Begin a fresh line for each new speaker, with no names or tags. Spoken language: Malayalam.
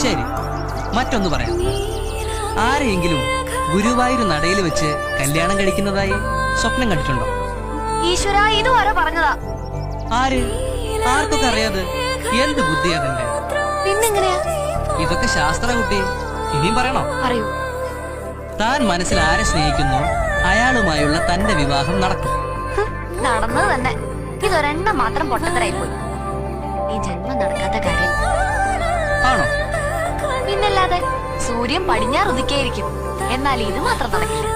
ശരി, മറ്റൊന്ന് പറയാം. ആരെയെങ്കിലും ഗുരുവായൂർ നടയിൽ വെച്ച് കല്യാണം കഴിക്കുന്നതായി സ്വപ്നം കണ്ടിട്ടുണ്ടോ?
ഈശ്വരാ, ഇതും ആരോ പറഞ്ഞതാ.
ആര്? ആർക്കൊക്കെ അറിയാതെ? എന്ത് ബുദ്ധിയാ തന്റെ?
പിന്നെങ്ങനെയാ?
ഇതൊക്കെ ശാസ്ത്ര കുട്ടി. ഇനിയും പറയണോ?
പറയൂ.
താൻ മനസ്സിൽ ആരെ സ്നേഹിക്കുന്നു അയാളുമായുള്ള തന്റെ വിവാഹം നടക്കും.
നടന്നത് തന്നെ. ഇതൊരെണ്ണം മാത്രം പൊട്ടത്തരായി പോയി. ഈ ജന്മം നടക്കാത്ത കാര്യം
ആണോ?
പിന്നല്ലാതെ. സൂര്യൻ പടിഞ്ഞാറുദിക്കേയിരിക്കും, എന്നാൽ ഇത് മാത്രം നടക്കില്ല.